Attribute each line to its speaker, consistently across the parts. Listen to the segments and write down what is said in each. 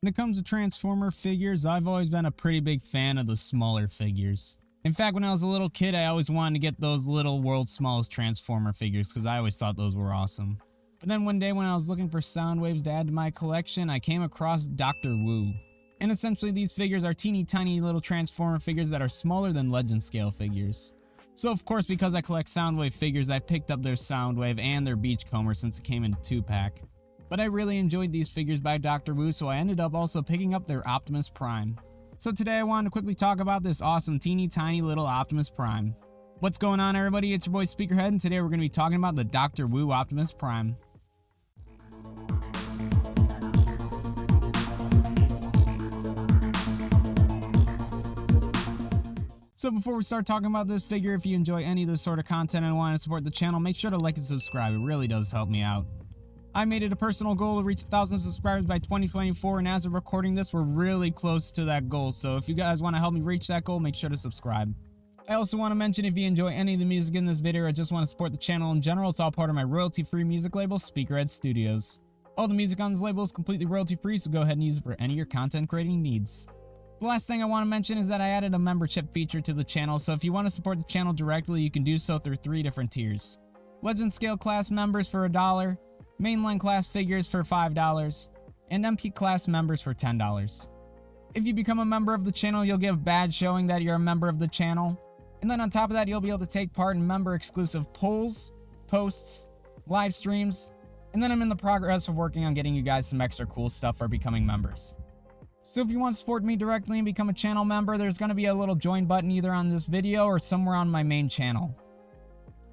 Speaker 1: When it comes to Transformer figures, I've always been a pretty big fan of the smaller figures. In fact, when I was a little kid, I always wanted to get those little World's Smallest Transformer figures because I always thought those were awesome. But then one day when I was looking for sound waves to add to my collection, I came across Dr.Wu. And essentially these figures are teeny tiny little Transformer figures that are smaller than Legend scale figures. So of course, because I collect Soundwave figures, I picked up their Soundwave and their Beachcomber since it came in a 2-pack. But I really enjoyed these figures by Dr.Wu, so I ended up also picking up their Optimus Prime. So today I wanted to quickly talk about this awesome teeny tiny little Optimus Prime. What's going on, everybody? It's your boy Speakerhead, and today we're going to be talking about the Dr.Wu Optimus Prime. So before we start talking about this figure, if you enjoy any of this sort of content and want to support the channel, make sure to like and subscribe. It really does help me out. I made it a personal goal to reach 1,000 subscribers by 2024, and as of recording this, we're really close to that goal. So if you guys want to help me reach that goal, make sure to subscribe. I also want to mention, if you enjoy any of the music in this video or just want to support the channel in general, it's all part of my royalty-free music label, Speakerhead Studios. All the music on this label is completely royalty-free, so go ahead and use it for any of your content creating needs. The last thing I want to mention is that I added a membership feature to the channel, so if you want to support the channel directly, you can do so through 3 different tiers. Legend Scale class members for $1, Mainline class figures for $5, and MP class members for $10. If you become a member of the channel, you'll get a badge showing that you're a member of the channel. And then on top of that, you'll be able to take part in member-exclusive polls, posts, live streams, and then I'm in the progress of working on getting you guys some extra cool stuff for becoming members. So if you want to support me directly and become a channel member, there's going to be a little join button either on this video or somewhere on my main channel.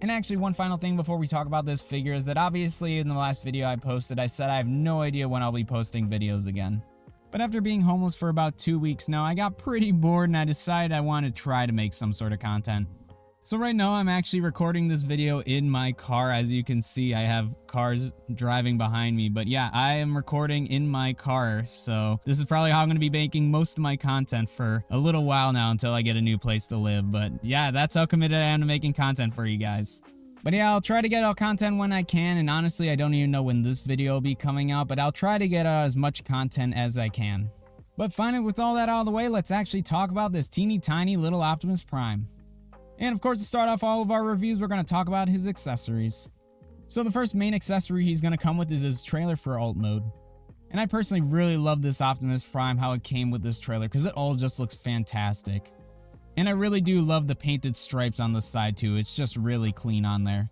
Speaker 1: And actually, one final thing before we talk about this figure is that obviously in the last video I posted, I said I have no idea when I'll be posting videos again. But after being homeless for about 2 weeks now, I got pretty bored and I decided I wanted to try to make some sort of content. So right now I'm actually recording this video in my car. As you can see, I have cars driving behind me, but yeah, I am recording in my car. So this is probably how I'm going to be making most of my content for a little while now until I get a new place to live. But yeah, that's how committed I am to making content for you guys. But yeah, I'll try to get out content when I can, and honestly, I don't even know when this video will be coming out, but I'll try to get out as much content as I can. But finally, with all that out of the way, let's actually talk about this teeny tiny little Optimus Prime. And of course, to start off all of our reviews, we're going to talk about his accessories. So the first main accessory he's going to come with is his trailer for alt mode. And I personally really love this Optimus Prime, how it came with this trailer, because it all just looks fantastic. And I really do love the painted stripes on the side too, it's just really clean on there.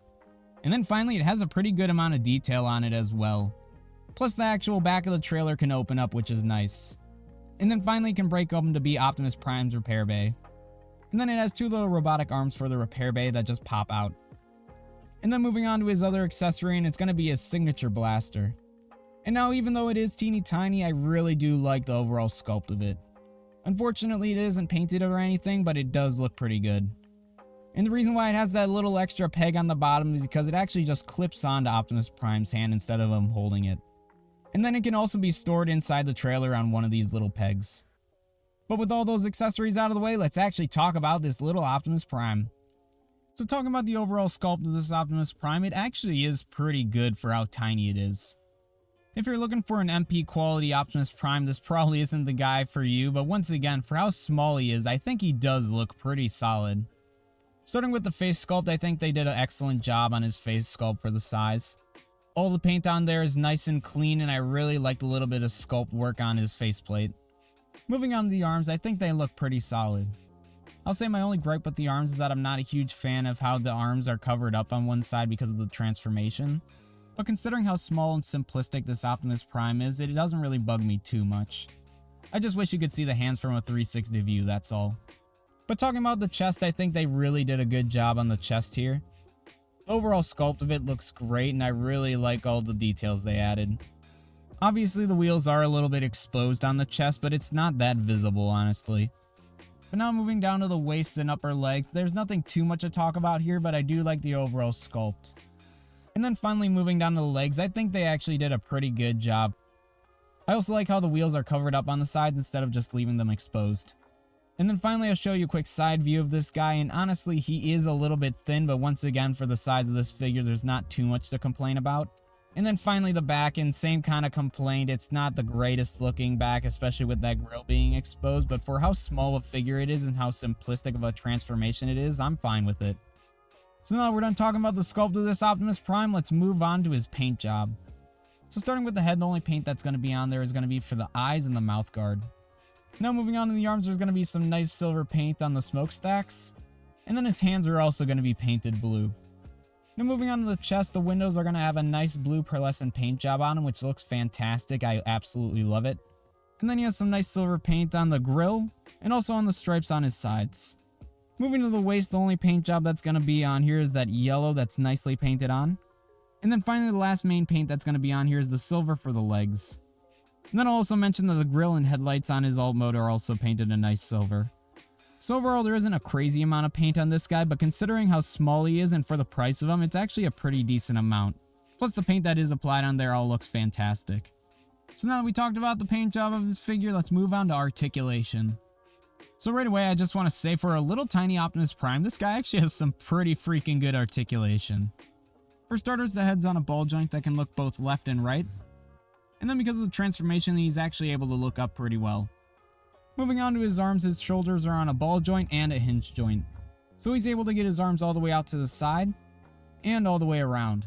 Speaker 1: And then finally, it has a pretty good amount of detail on it as well. Plus the actual back of the trailer can open up, which is nice. And then finally, it can break open to be Optimus Prime's repair bay. And then it has 2 little robotic arms for the repair bay that just pop out. And then moving on to his other accessory, and it's going to be his signature blaster. And now, even though it is teeny tiny, I really do like the overall sculpt of it. Unfortunately, it isn't painted or anything, but it does look pretty good. And the reason why it has that little extra peg on the bottom is because it actually just clips onto Optimus Prime's hand instead of him holding it. And then it can also be stored inside the trailer on one of these little pegs. But with all those accessories out of the way, let's actually talk about this little Optimus Prime. So talking about the overall sculpt of this Optimus Prime, it actually is pretty good for how tiny it is. If you're looking for an MP quality Optimus Prime, this probably isn't the guy for you, but once again, for how small he is, I think he does look pretty solid. Starting with the face sculpt, I think they did an excellent job on his face sculpt for the size. All the paint on there is nice and clean, and I really liked a little bit of sculpt work on his faceplate. Moving on to the arms, I think they look pretty solid. I'll say my only gripe with the arms is that I'm not a huge fan of how the arms are covered up on one side because of the transformation. But considering how small and simplistic this Optimus Prime is, it doesn't really bug me too much. I just wish you could see the hands from a 360 view, that's all. But talking about the chest, I think they really did a good job on the chest here. The overall sculpt of it looks great, and I really like all the details they added. Obviously, the wheels are a little bit exposed on the chest, but it's not that visible, honestly. But now moving down to the waist and upper legs, there's nothing too much to talk about here, but I do like the overall sculpt. And then finally moving down to the legs, I think they actually did a pretty good job. I also like how the wheels are covered up on the sides instead of just leaving them exposed. And then finally, I'll show you a quick side view of this guy, and honestly, he is a little bit thin, but once again, for the size of this figure, there's not too much to complain about. And then finally the back, and same kind of complaint. It's not the greatest looking back, especially with that grill being exposed, but for how small a figure it is and how simplistic of a transformation it is, I'm fine with it. So now that we're done talking about the sculpt of this Optimus Prime, let's move on to his paint job. So starting with the head, the only paint that's going to be on there is going to be for the eyes and the mouth guard. Now moving on to the arms, there's going to be some nice silver paint on the smokestacks. And then his hands are also going to be painted blue. Now moving on to the chest, the windows are going to have a nice blue pearlescent paint job on them, which looks fantastic. I absolutely love it. And then he has some nice silver paint on the grill and also on the stripes on his sides. Moving to the waist, the only paint job that's going to be on here is that yellow that's nicely painted on. And then finally the last main paint that's going to be on here is the silver for the legs. And then I'll also mention that the grill and headlights on his alt mode are also painted a nice silver. So overall, there isn't a crazy amount of paint on this guy, but considering how small he is and for the price of him, it's actually a pretty decent amount. Plus the paint that is applied on there all looks fantastic. So now that we talked about the paint job of this figure, let's move on to articulation. So right away, I just want to say for a little tiny Optimus Prime, this guy actually has some pretty freaking good articulation. For starters, the head's on a ball joint that can look both left and right. And then because of the transformation, he's actually able to look up pretty well. Moving on to his arms, his shoulders are on a ball joint and a hinge joint. So he's able to get his arms all the way out to the side and all the way around.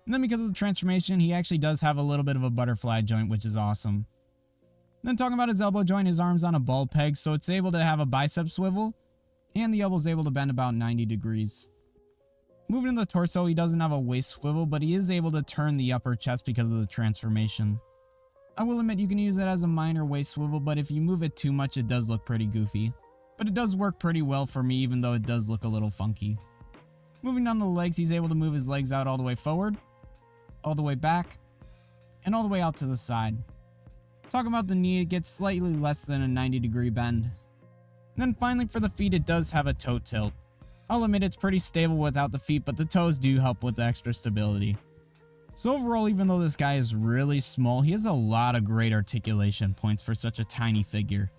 Speaker 1: And then because of the transformation, he actually does have a little bit of a butterfly joint, which is awesome. Then talking about his elbow joint, his arm's on a ball peg, so it's able to have a bicep swivel, and the elbow's able to bend about 90 degrees. Moving to the torso, he doesn't have a waist swivel, but he is able to turn the upper chest because of the transformation. I will admit you can use it as a minor waist swivel, but if you move it too much, it does look pretty goofy. But it does work pretty well for me, even though it does look a little funky. Moving down the legs, he's able to move his legs out all the way forward, all the way back, and all the way out to the side. Talking about the knee, it gets slightly less than a 90-degree bend. And then finally for the feet, it does have a toe tilt. I'll admit it's pretty stable without the feet, but the toes do help with the extra stability. So overall, even though this guy is really small, he has a lot of great articulation points for such a tiny figure.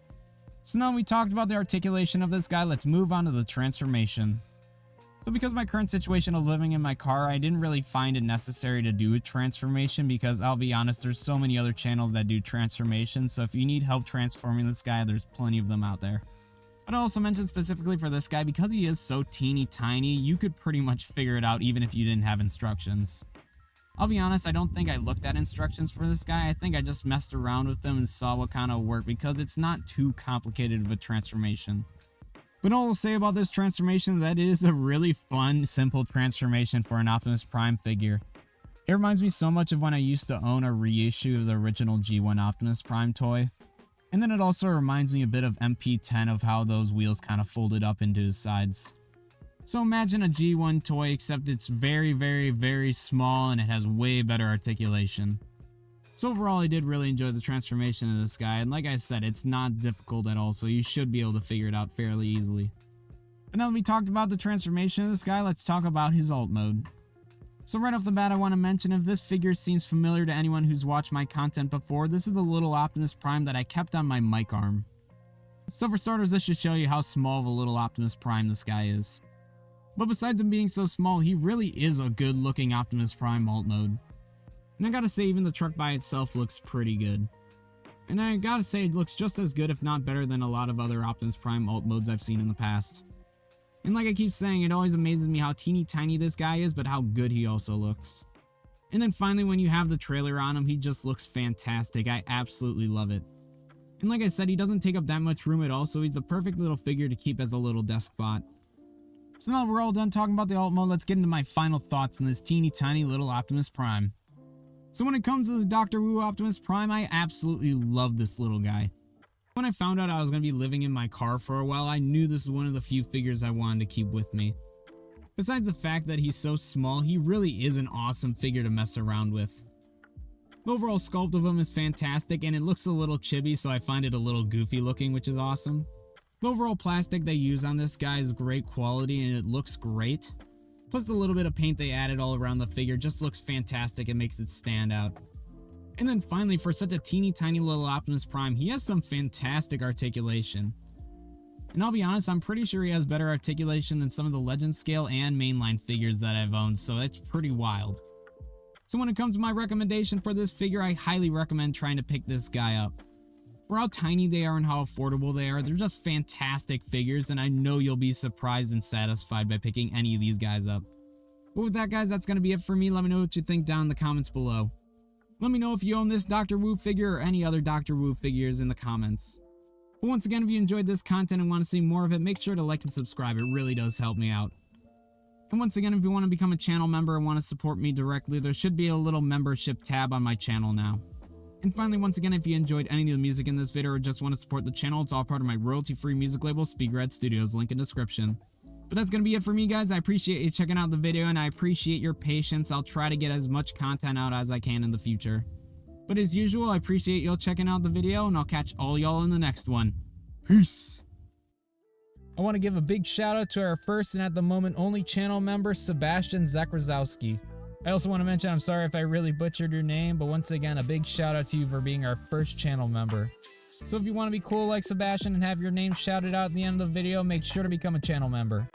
Speaker 1: So now we talked about the articulation of this guy, let's move on to the transformation. So because my current situation of living in my car, I didn't really find it necessary to do a transformation because I'll be honest, there's so many other channels that do transformations, so if you need help transforming this guy, there's plenty of them out there. But I also mentioned specifically for this guy, because he is so teeny tiny, you could pretty much figure it out even if you didn't have instructions. I'll be honest, I don't think I looked at instructions for this guy. I think I just messed around with them and saw what kind of worked because it's not too complicated of a transformation. But all I'll say about this transformation is that it is a really fun, simple transformation for an Optimus Prime figure. It reminds me so much of when I used to own a reissue of the original G1 Optimus Prime toy. And then it also reminds me a bit of MP10 of how those wheels kind of folded up into his sides. So imagine a G1 toy, except it's very, very, very small and it has way better articulation. So overall, I did really enjoy the transformation of this guy, and like I said, it's not difficult at all, so you should be able to figure it out fairly easily. But now that we talked about the transformation of this guy, let's talk about his alt mode. So right off the bat, I want to mention if this figure seems familiar to anyone who's watched my content before, this is the little Optimus Prime that I kept on my mic arm. So for starters, this should show you how small of a little Optimus Prime this guy is. But besides him being so small, he really is a good looking Optimus Prime alt mode. And I gotta say, even the truck by itself looks pretty good. And I gotta say, it looks just as good if not better than a lot of other Optimus Prime alt modes I've seen in the past. And like I keep saying, it always amazes me how teeny tiny this guy is, but how good he also looks. And then finally, when you have the trailer on him, he just looks fantastic. I absolutely love it. And like I said, he doesn't take up that much room at all, so he's the perfect little figure to keep as a little desk spot. So now that we're all done talking about the alt mode, let's get into my final thoughts on this teeny tiny little Optimus Prime. So when it comes to the Dr.Wu Optimus Prime, I absolutely love this little guy. When I found out I was going to be living in my car for a while, I knew this was one of the few figures I wanted to keep with me. Besides the fact that he's so small, he really is an awesome figure to mess around with. The overall sculpt of him is fantastic, and it looks a little chibi, so I find it a little goofy looking, which is awesome. The overall plastic they use on this guy is great quality and it looks great. Plus the little bit of paint they added all around the figure just looks fantastic and makes it stand out. And then finally, for such a teeny tiny little Optimus Prime, he has some fantastic articulation. And I'll be honest, I'm pretty sure he has better articulation than some of the Legend scale and mainline figures that I've owned, so that's pretty wild. So when it comes to my recommendation for this figure, I highly recommend trying to pick this guy up. For how tiny they are and how affordable they are, they're just fantastic figures, and I know you'll be surprised and satisfied by picking any of these guys up. But with that, guys, that's going to be it for me. Let me know what you think down in the comments below. Let me know if you own this Dr. Wu figure or any other Dr. Wu figures in the comments. But once again, if you enjoyed this content and want to see more of it, make sure to like and subscribe. It really does help me out. And once again, if you want to become a channel member and want to support me directly, there should be a little membership tab on my channel now. And finally, once again, if you enjoyed any of the music in this video or just want to support the channel, it's all part of my royalty-free music label, Speakerhead Studios, link in description. But that's going to be it for me, guys. I appreciate you checking out the video, and I appreciate your patience. I'll try to get as much content out as I can in the future. But as usual, I appreciate y'all checking out the video, and I'll catch all y'all in the next one. Peace! I want to give a big shout out to our first and at the moment only channel member, Sebastian Zakrzowski. I also want to mention I'm sorry if I really butchered your name, but once again, a big shout out to you for being our first channel member. So if you want to be cool like Sebastian and have your name shouted out at the end of the video, make sure to become a channel member.